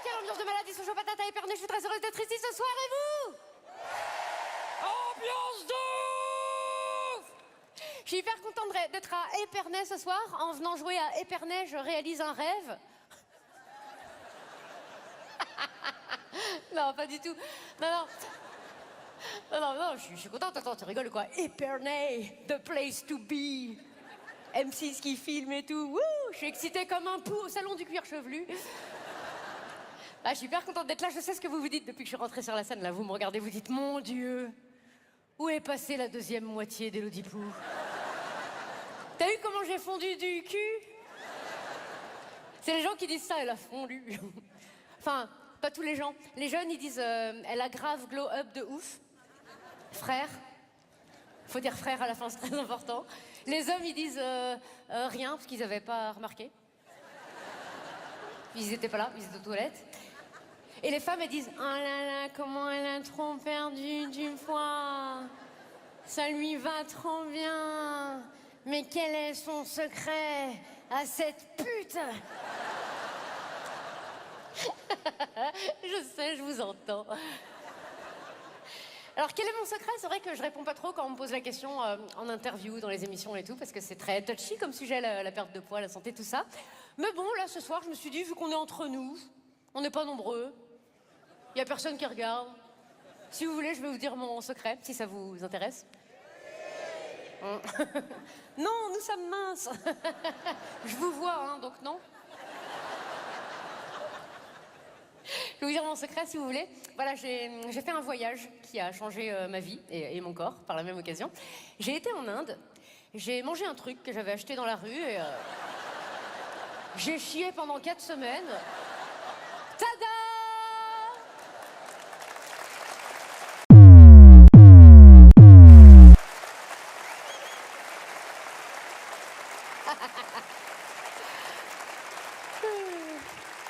quelle ambiance de malade, ils sont chauds patates à Épernay, je suis très heureuse d'être ici ce soir, et vous? Ambiance de ouf! Je suis hyper contente d'être à Épernay ce soir. En venant jouer à Épernay, je réalise un rêve. Non, pas du tout. Non, je suis contente. Attends, tu rigoles quoi? Épernay, the place to be. M6 qui filme et tout. Wouh, je suis excitée comme un pou au salon du cuir chevelu. Ah, je suis hyper contente d'être là. Je sais ce que vous vous dites depuis que je suis rentrée sur la scène. Là, vous me regardez, vous dites, mon Dieu, où est passée la deuxième moitié d'Élodie Pou? T'as vu comment j'ai fondu du cul? C'est les gens qui disent ça, elle a fondu. Enfin, pas tous les gens. Les jeunes, ils disent, elle a grave glow up de ouf. Frère. Faut dire frère à la fin, c'est très important. Les hommes, ils disent rien, parce qu'ils n'avaient pas remarqué. Ils n'étaient pas là, ils étaient aux toilettes. Et les femmes, elles disent, oh là là, comment elle a trop perdu du poids. Ça lui va trop bien. Mais quel est son secret à cette pute? Je sais, je vous entends. Alors, quel est mon secret? C'est vrai que je réponds pas trop quand on me pose la question en interview, dans les émissions et tout, parce que c'est très touchy comme sujet, la perte de poids, la santé, tout ça. Mais bon, là, ce soir, je me suis dit, vu qu'on est entre nous, on n'est pas nombreux, il n'y a personne qui regarde. Si vous voulez, je vais vous dire mon secret, si ça vous intéresse. Non, nous sommes minces. Je vous vois, hein, donc non. Je vais vous dire mon secret, si vous voulez. Voilà, j'ai fait un voyage qui a changé ma vie et mon corps par la même occasion. J'ai été en Inde, j'ai mangé un truc que j'avais acheté dans la rue et j'ai chié pendant 4 semaines. Tada!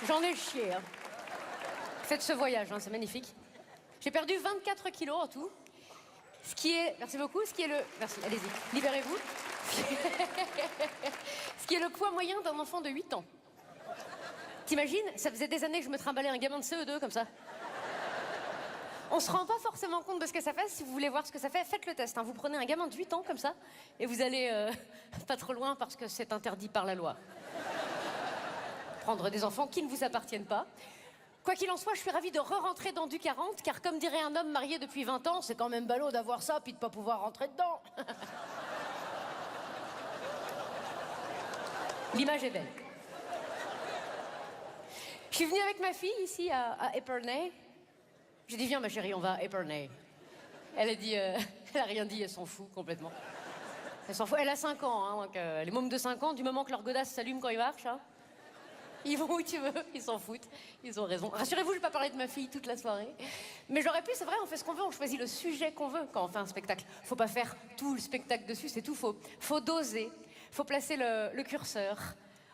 J'en ai chié, hein. Faites ce voyage, hein, c'est magnifique. J'ai perdu 24 kilos en tout. Ce qui est... Merci beaucoup. Ce qui est le... Merci, allez-y, libérez-vous. Ce qui est le poids moyen d'un enfant de 8 ans. T'imagines? Ça faisait des années que je me trimballais un gamin de CE2 comme ça. On se rend pas forcément compte de ce que ça fait. Si vous voulez voir ce que ça fait, faites le test, hein. Vous prenez un gamin de 8 ans comme ça et vous allez pas trop loin parce que c'est interdit par la loi. Prendre des enfants qui ne vous appartiennent pas. Quoi qu'il en soit, je suis ravie de re-rentrer dans du 40, car comme dirait un homme marié depuis 20 ans, c'est quand même ballot d'avoir ça puis de pas pouvoir rentrer dedans. L'image est belle. Je suis venue avec ma fille ici à Épernay. J'ai dit, viens ma chérie, on va à Épernay. Elle a dit, elle a rien dit, elle s'en fout complètement. Elle s'en fout, elle a 5 ans, hein, donc les mômes de 5 ans, du moment que leur godasse s'allume quand ils marchent, hein, ils vont où tu veux, ils s'en foutent, ils ont raison. Rassurez-vous, je vais pas parler de ma fille toute la soirée. Mais j'aurais pu, c'est vrai, on fait ce qu'on veut, on choisit le sujet qu'on veut quand on fait un spectacle. Faut pas faire tout le spectacle dessus, c'est tout faux. Faut doser, faut placer le curseur.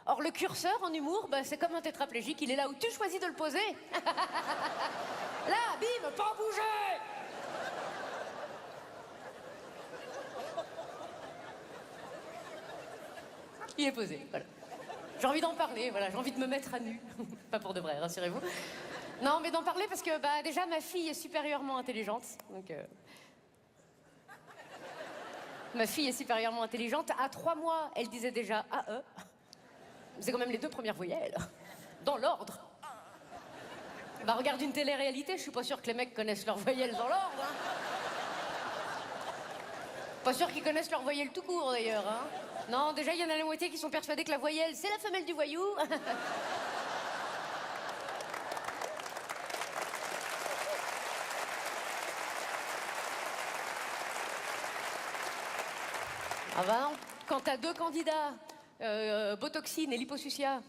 Or, le curseur en humour, bah, c'est comme un tétraplégique, il est là où tu choisis de le poser. Là, bim, pas bouger. Il est posé, voilà. J'ai envie d'en parler, voilà, j'ai envie de me mettre à nu. Pas pour de vrai, rassurez-vous. Non, mais d'en parler parce que, bah, déjà, ma fille est supérieurement intelligente. Donc, ma fille est supérieurement intelligente. À 3 mois, elle disait déjà AE. C'est quand même les 2 premières voyelles. Dans l'ordre. Bah, regarde une télé-réalité, je suis pas sûre que les mecs connaissent leurs voyelles dans l'ordre, hein. Pas sûr qu'ils connaissent leurs voyelles tout court, d'ailleurs, hein. Non, déjà, il y en a la moitié qui sont persuadés que la voyelle, c'est la femelle du voyou. Ah bah non, quand t'as 2 candidats, Botoxine et Liposucia,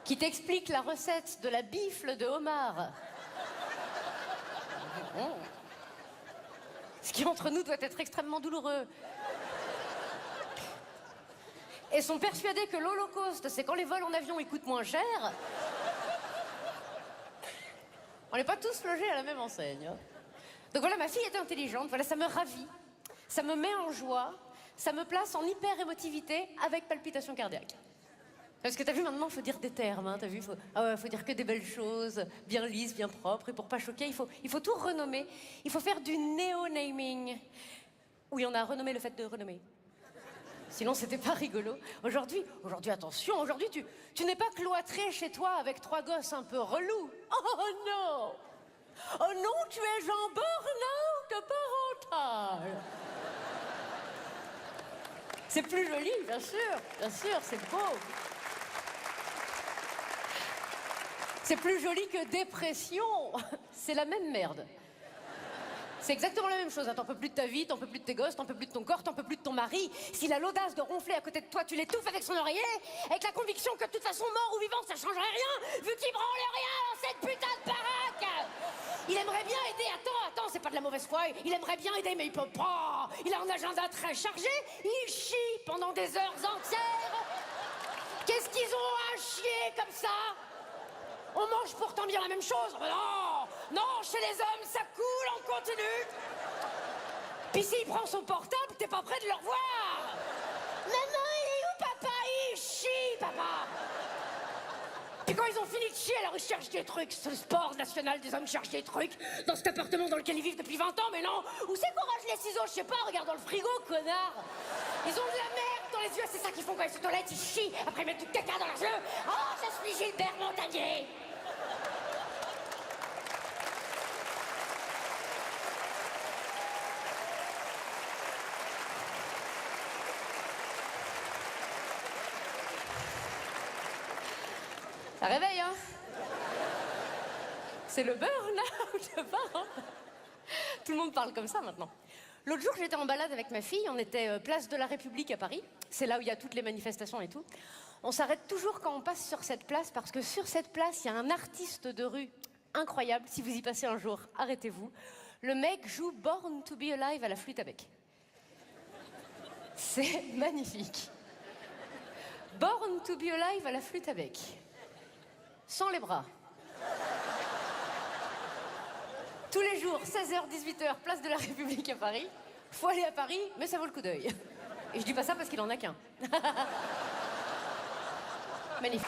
qui t'expliquent la recette de la bifle de homard. Ce qui, entre nous, doit être extrêmement douloureux. Et sont persuadés que l'Holocauste, c'est quand les vols en avion, ils coûtent moins cher. On n'est pas tous logés à la même enseigne, hein. Donc voilà, ma fille est intelligente, voilà, ça me ravit, ça me met en joie, ça me place en hyper-émotivité avec palpitation cardiaque. Parce que t'as vu, maintenant, il faut dire des termes, hein, t'as vu, faut dire que des belles choses, bien lisses, bien propres, et pour pas choquer, il faut tout renommer. Il faut faire du néo-naming. Oui, on a renommé le fait de renommer. Sinon, c'était pas rigolo. Aujourd'hui, attention, aujourd'hui, tu n'es pas cloîtré chez toi avec 3 gosses un peu relous. Oh non! Oh non, tu es en burn-out parental. C'est plus joli, bien sûr, c'est beau. C'est plus joli que dépression. C'est la même merde. C'est exactement la même chose. Hein. T'en peux plus de ta vie, t'en peux plus de tes gosses, t'en peux plus de ton corps, t'en peux plus de ton mari. S'il a l'audace de ronfler à côté de toi, tu l'étouffes avec son oreiller, avec la conviction que de toute façon, mort ou vivant, ça changerait rien, vu qu'il branle rien dans cette putain de baraque. Il aimerait bien aider. Attends, c'est pas de la mauvaise foi. Il aimerait bien aider, mais il peut pas. Il a un agenda très chargé. Il chie pendant des heures entières. Qu'est-ce qu'ils ont à chier comme ça? On mange pourtant bien la même chose. Non, chez les hommes, ça coule, on continue. Puis s'il prend son portable, t'es pas prêt de le revoir. Maman, il est où, papa? Il chie, papa. Puis quand ils ont fini de chier, alors ils cherchent des trucs. C'est le sport national des hommes, cherchent des trucs. Dans cet appartement dans lequel ils vivent depuis 20 ans, mais non. Où c'est qu'on range les ciseaux? Je sais pas, regarde dans le frigo, connard. Ils ont de la merde dans les yeux, c'est ça qu'ils font quand ils se toilettent, ils chient. Après ils mettent du caca dans leurs yeux. Oh, je suis Gilbert Montagnier. Ça réveille, hein? C'est le burn-out, hein. Tout le monde parle comme ça maintenant. L'autre jour, j'étais en balade avec ma fille, on était place de la République à Paris. C'est là où il y a toutes les manifestations et tout. On s'arrête toujours quand on passe sur cette place, parce que sur cette place, il y a un artiste de rue incroyable. Si vous y passez un jour, arrêtez-vous. Le mec joue Born to be Alive à la flûte à bec. C'est magnifique. Born to be Alive à la flûte à bec. Sans les bras. Tous les jours, 16h, 18h, place de la République à Paris. Faut aller à Paris, mais ça vaut le coup d'œil. Et je dis pas ça parce qu'il en a qu'un. Magnifique.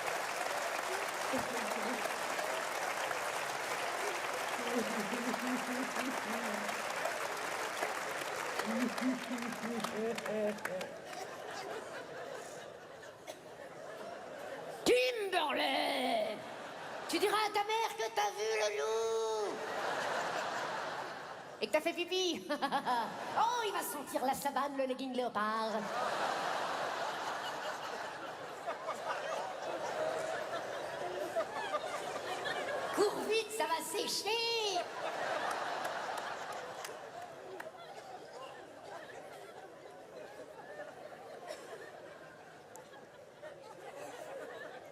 Kimberley! Tu diras à ta mère que t'as vu le loup! Et que t'as fait pipi. Oh, il va sentir la savane, le legging léopard. Cours vite, ça va sécher.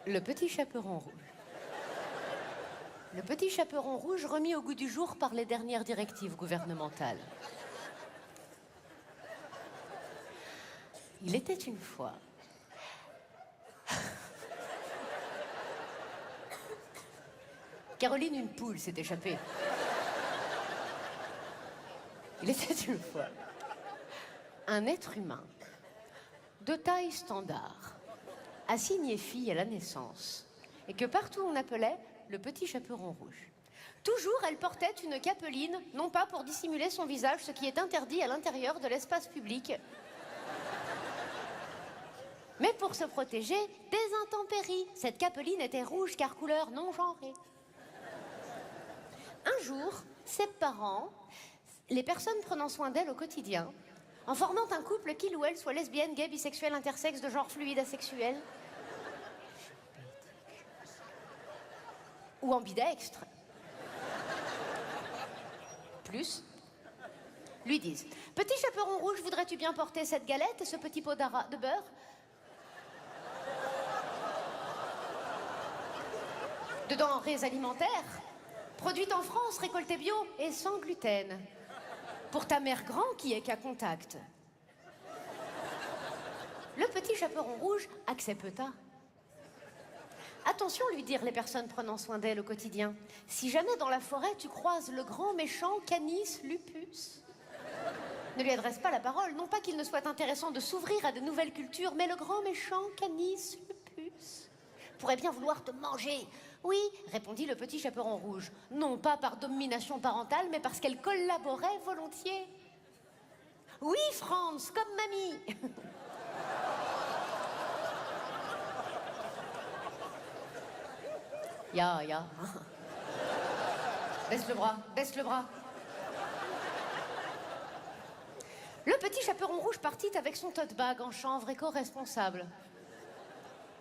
Le petit chaperon rouge. Le petit chaperon rouge remis au goût du jour par les dernières directives gouvernementales. Il était une fois. Caroline, une poule, s'est échappée. Il était une fois un être humain de taille standard, assigné fille à la naissance, et que partout on appelait le petit chaperon rouge. Toujours, elle portait une capeline, non pas pour dissimuler son visage, ce qui est interdit à l'intérieur de l'espace public, mais pour se protéger des intempéries. Cette capeline était rouge car couleur non genrée. Un jour, ses parents, les personnes prenant soin d'elle au quotidien, en formant un couple qu'il ou elle soit lesbienne, gay, bisexuel, intersexe, de genre fluide, asexuel, ou ambidextre, plus, lui disent: petit chaperon rouge, voudrais-tu bien porter cette galette et ce petit pot de beurre? De denrées alimentaires, produites en France, récoltées bio et sans gluten. Pour ta mère grand qui est qu'à contact. Le petit chaperon rouge accepta. Attention, lui dirent les personnes prenant soin d'elle au quotidien. Si jamais dans la forêt tu croises le grand méchant Canis lupus, ne lui adresse pas la parole. Non pas qu'il ne soit intéressant de s'ouvrir à de nouvelles cultures, mais le grand méchant Canis lupus pourrais bien vouloir te manger. Oui, répondit le petit chaperon rouge. Non pas par domination parentale, mais parce qu'elle collaborait volontiers. Oui, Franz, comme mamie. Ya. Baisse le bras, baisse le bras. Le petit chaperon rouge partit avec son tote bag en chanvre éco-responsable.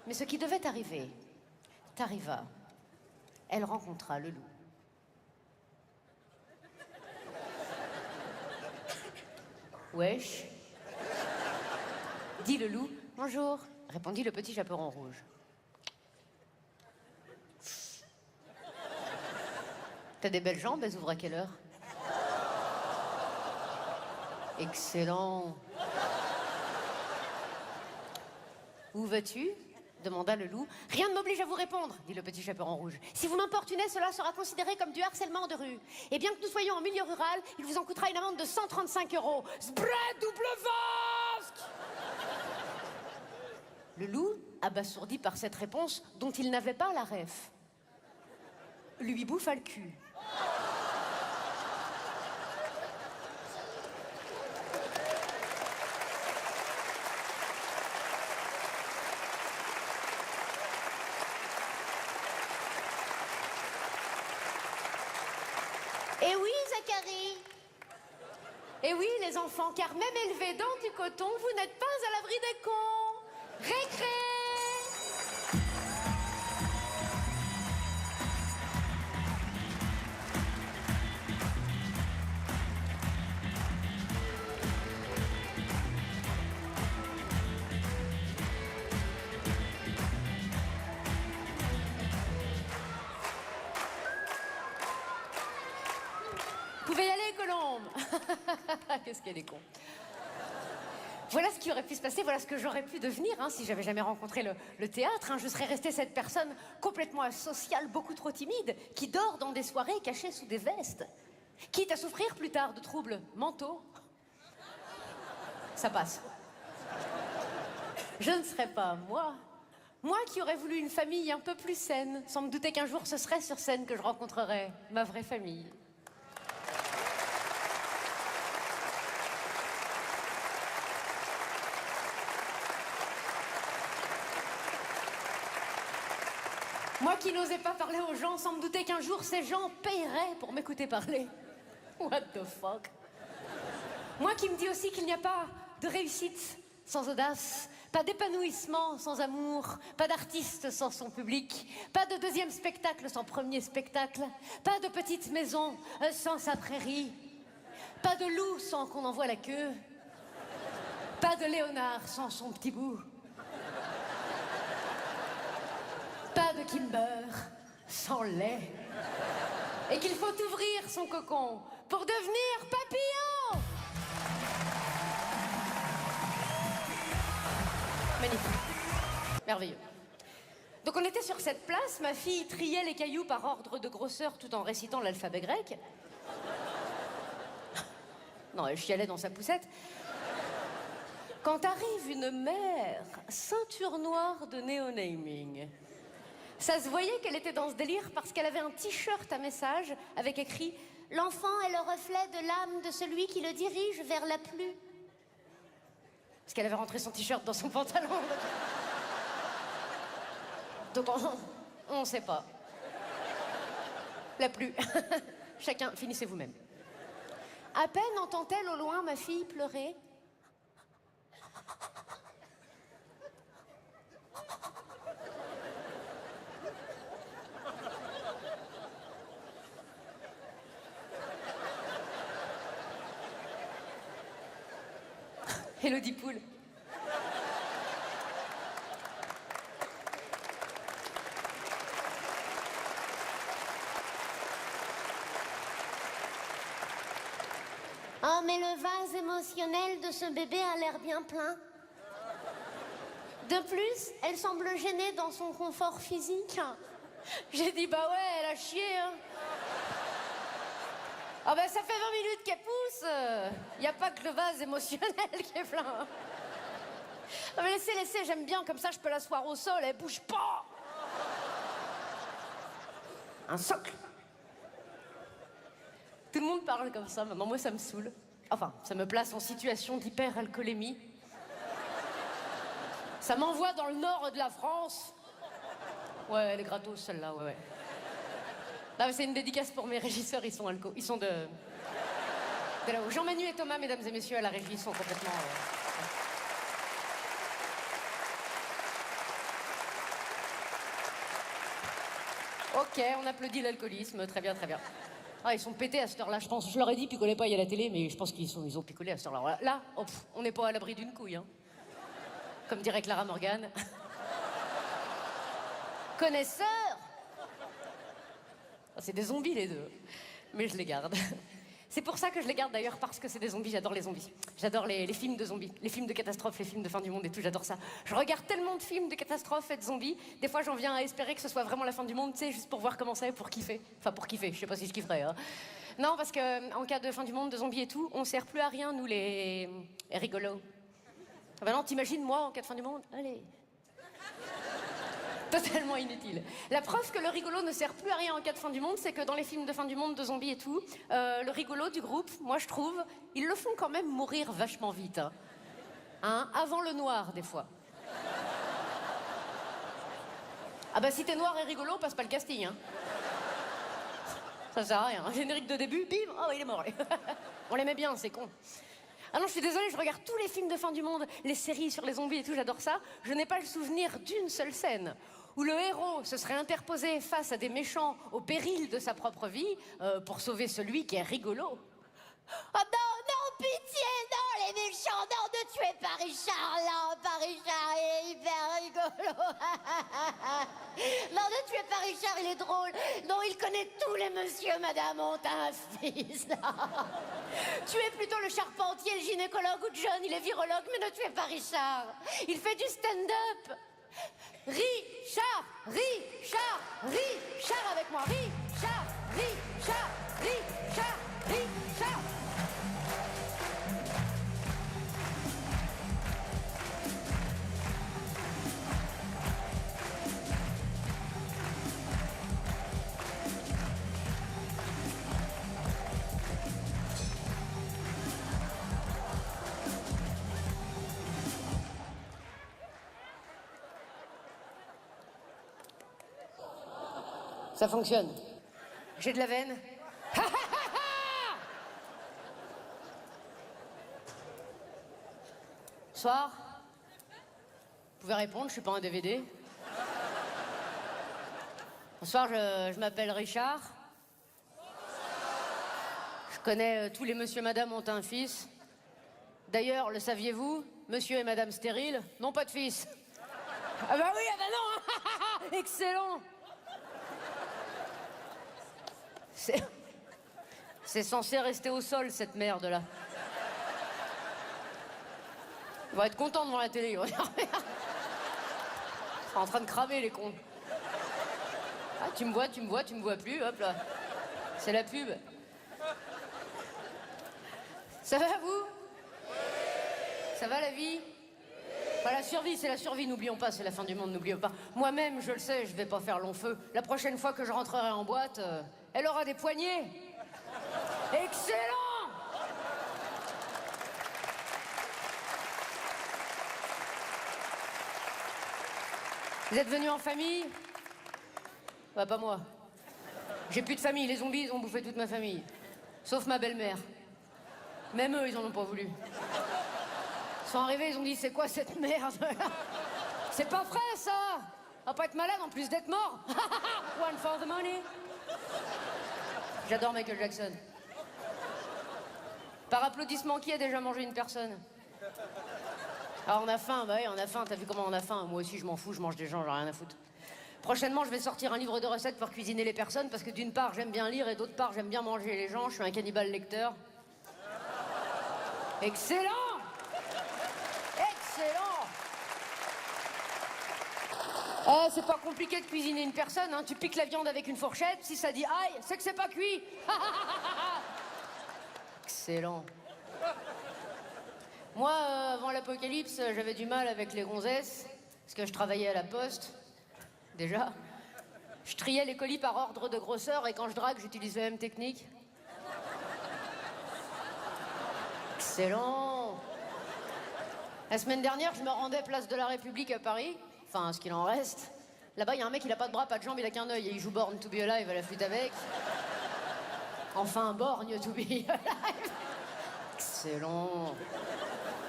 Mais ce qui devait arriver, t'arriva. Elle rencontra le loup. Wesh, dit le loup. Bonjour, répondit le petit chaperon rouge. T'as des belles jambes, elles ouvrent à quelle heure? Excellent. Où vas-tu? Demanda le loup. Rien ne m'oblige à vous répondre, dit le petit chaperon rouge. Si vous m'importunez, cela sera considéré comme du harcèlement de rue. Et bien que nous soyons en milieu rural, il vous en coûtera une amende de 135 €. Spread double vasque. Le loup, abasourdi par cette réponse dont il n'avait pas la ref, lui bouffa le cul. Eh oui, Zacharie. Eh oui, les enfants, car même élevés dans du coton, vous n'êtes pas à l'abri des cons. Récré. Vous pouvez y aller, Colombe. Qu'est-ce qu'elle est con. Voilà ce qui aurait pu se passer, voilà ce que j'aurais pu devenir si j'avais jamais rencontré le théâtre. Je serais restée cette personne complètement asociale, beaucoup trop timide, qui dort dans des soirées cachées sous des vestes, quitte à souffrir plus tard de troubles mentaux. Ça passe. Je ne serais pas moi qui aurais voulu une famille un peu plus saine, sans me douter qu'un jour ce serait sur scène que je rencontrerais ma vraie famille. Moi qui n'osais pas parler aux gens sans me douter qu'un jour ces gens paieraient pour m'écouter parler. What the fuck? Moi qui me dis aussi qu'il n'y a pas de réussite sans audace, pas d'épanouissement sans amour, pas d'artiste sans son public, pas de deuxième spectacle sans premier spectacle, pas de petite maison sans sa prairie, pas de loup sans qu'on envoie la queue, pas de Léonard sans son petit bout. Pas de Kimber sans lait. Et qu'il faut ouvrir son cocon pour devenir papillon. Magnifique. Merveilleux. Donc on était sur cette place, ma fille triait les cailloux par ordre de grosseur tout en récitant l'alphabet grec. Non, elle chialait dans sa poussette. Quand arrive une mère, ceinture noire de néo-naming. Ça se voyait qu'elle était dans ce délire parce qu'elle avait un t-shirt à message avec écrit « L'enfant est le reflet de l'âme de celui qui le dirige vers la pluie ». Parce qu'elle avait rentré son t-shirt dans son pantalon. Donc on ne sait pas. La pluie. Chacun, finissez vous-même. À peine entend-elle au loin ma fille pleurer. Élodie Poul. Oh, mais le vase émotionnel de ce bébé a l'air bien plein. De plus, elle semble gênée dans son confort physique. J'ai dit, bah ouais, elle a chié. Ah ben ça fait 20 minutes qu'elle pousse. Y a pas que le vase émotionnel qui est plein. Ah mais laissez, j'aime bien, comme ça je peux l'asseoir au sol, elle bouge pas. Un socle. Tout le monde parle comme ça, maintenant moi ça me saoule. Enfin, ça me place en situation d'hyperalcoolémie. Ça m'envoie dans le nord de la France. Ouais, elle est gratos celle-là, ouais. Là, c'est une dédicace pour mes régisseurs, ils sont de là-haut. Jean-Manu et Thomas, mesdames et messieurs, à la régie, sont complètement... Ok, on applaudit l'alcoolisme, très bien, très bien. Ah, ils sont pétés à cette heure-là, je pense. Je leur ai dit, picolez pas, il y a la télé, mais je pense qu'ils ont picolé à cette heure-là. Là, oh, on n'est pas à l'abri d'une couille, hein. Comme dirait Clara Morgan. Connaisseurs. Oh, c'est des zombies, les deux. Mais je les garde. C'est pour ça que je les garde d'ailleurs, parce que c'est des zombies, j'adore les zombies. J'adore les films de zombies, les films de catastrophes, les films de fin du monde et tout, j'adore ça. Je regarde tellement de films de catastrophes et de zombies, des fois j'en viens à espérer que ce soit vraiment la fin du monde, tu sais, juste pour voir comment c'est, pour kiffer. Enfin, pour kiffer, je sais pas si je kifferais, hein. Non, parce que en cas de fin du monde, de zombies et tout, on sert plus à rien, nous les rigolos. Ah bah non, t'imagines, moi, en cas de fin du monde, allez... Totalement inutile. La preuve que le rigolo ne sert plus à rien en cas de fin du monde, c'est que dans les films de fin du monde, de zombies et tout, le rigolo du groupe, moi je trouve, ils le font quand même mourir vachement vite. Hein, avant le noir, des fois. Ah bah si t'es noir et rigolo, passe pas le casting, hein. Ça sert à rien. Un générique de début, bim, oh il est mort. On l'aimait bien, c'est con. Ah non, je suis désolée, je regarde tous les films de fin du monde, les séries sur les zombies et tout, j'adore ça. Je n'ai pas le souvenir d'une seule scène où le héros se serait interposé face à des méchants au péril de sa propre vie pour sauver celui qui est rigolo. Oh non, non, pitié, non, les méchants, non, ne tuez pas Richard, non, pas Richard, il est hyper rigolo. Non, ne tuez pas Richard, il est drôle. Non, il connaît tous les monsieur, madame, ont un fils. Tuez plutôt le charpentier, le gynécologue ou John, il est virologue, mais ne tuez pas Richard. Il fait du stand-up. Richard, Richard, Richard avec moi, Richard, Richard, Richard, Richard. Ça fonctionne. J'ai de la veine. Bonsoir. Vous pouvez répondre, je suis pas un DVD. Bonsoir, je m'appelle Richard. Je connais tous les monsieur et madame ont un fils. D'ailleurs, le saviez-vous, monsieur et madame stériles n'ont pas de fils. Ah bah oui, ah bah non. Excellent. C'est censé rester au sol, cette merde-là. Ils vont être contents devant la télé. Ils vont dire, ils sont en train de cramer, les cons. Ah, tu me vois plus, hop là. C'est la pub. Ça va, vous? Ça va, la vie? Enfin, la survie, c'est la survie, n'oublions pas, c'est la fin du monde, n'oublions pas. Moi-même, je le sais, je vais pas faire long feu. La prochaine fois que je rentrerai en boîte, elle aura des poignées. Excellent! Vous êtes venus en famille? Bah, pas moi. J'ai plus de famille, les zombies, ils ont bouffé toute ma famille. Sauf ma belle-mère. Même eux, ils en ont pas voulu. Ils sont arrivés, ils ont dit, c'est quoi cette merde? C'est pas vrai, ça! On va pas être malade en plus d'être mort. One for the money. J'adore Michael Jackson. Par applaudissement, qui a déjà mangé une personne? Ah, on a faim, bah oui, on a faim. T'as vu comment on a faim? Moi aussi, je m'en fous, je mange des gens, j'ai rien à foutre. Prochainement, je vais sortir un livre de recettes pour cuisiner les personnes, parce que d'une part, j'aime bien lire, et d'autre part, j'aime bien manger les gens. Je suis un cannibale lecteur. Excellent! Excellent! C'est pas compliqué de cuisiner une personne, hein. Tu piques la viande avec une fourchette, si ça dit aïe, c'est que c'est pas cuit. Excellent. Moi, avant l'apocalypse, j'avais du mal avec les gonzesses, parce que je travaillais à la poste, déjà. Je triais les colis par ordre de grosseur et quand je drague, j'utilise la même technique. Excellent. La semaine dernière, je me rendais place de la République à Paris. Enfin, ce qu'il en reste. Là-bas, il y a un mec, il a pas de bras, pas de jambes, il a qu'un œil et il joue Born to be Alive à la flûte avec. Enfin, Born to be Alive. Excellent.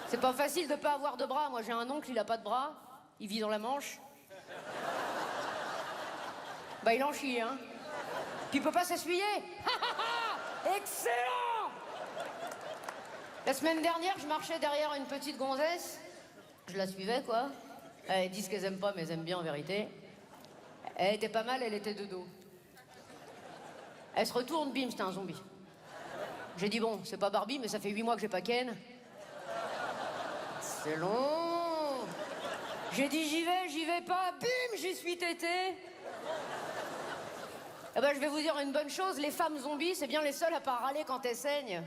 C'est pas facile de pas avoir de bras. Moi, j'ai un oncle, il a pas de bras. Il vit dans la Manche. Bah, il en chie, hein. Puis il peut pas s'essuyer. Excellent! La semaine dernière, je marchais derrière une petite gonzesse. Je la suivais, quoi. Elles disent qu'elles aiment pas, mais elles aiment bien en vérité. Elle était pas mal, elle était de dos. Elle se retourne, bim, c'était un zombie. J'ai dit, bon, c'est pas Barbie, mais ça fait 8 mois que j'ai pas Ken. C'est long. J'ai dit, j'y vais pas, bim, j'y suis tété. Eh ben, je vais vous dire une bonne chose, les femmes zombies, c'est bien les seules à pas râler quand elles saignent.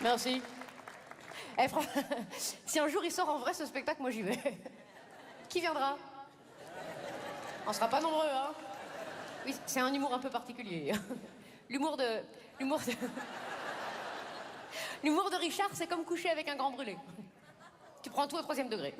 Merci. Eh, si un jour il sort en vrai ce spectacle, moi j'y vais. Qui viendra? On sera pas nombreux, hein? Oui, c'est un humour un peu particulier. L'humour de... L'humour de Richard, c'est comme coucher avec un grand brûlé. Tu prends tout au 3e degré.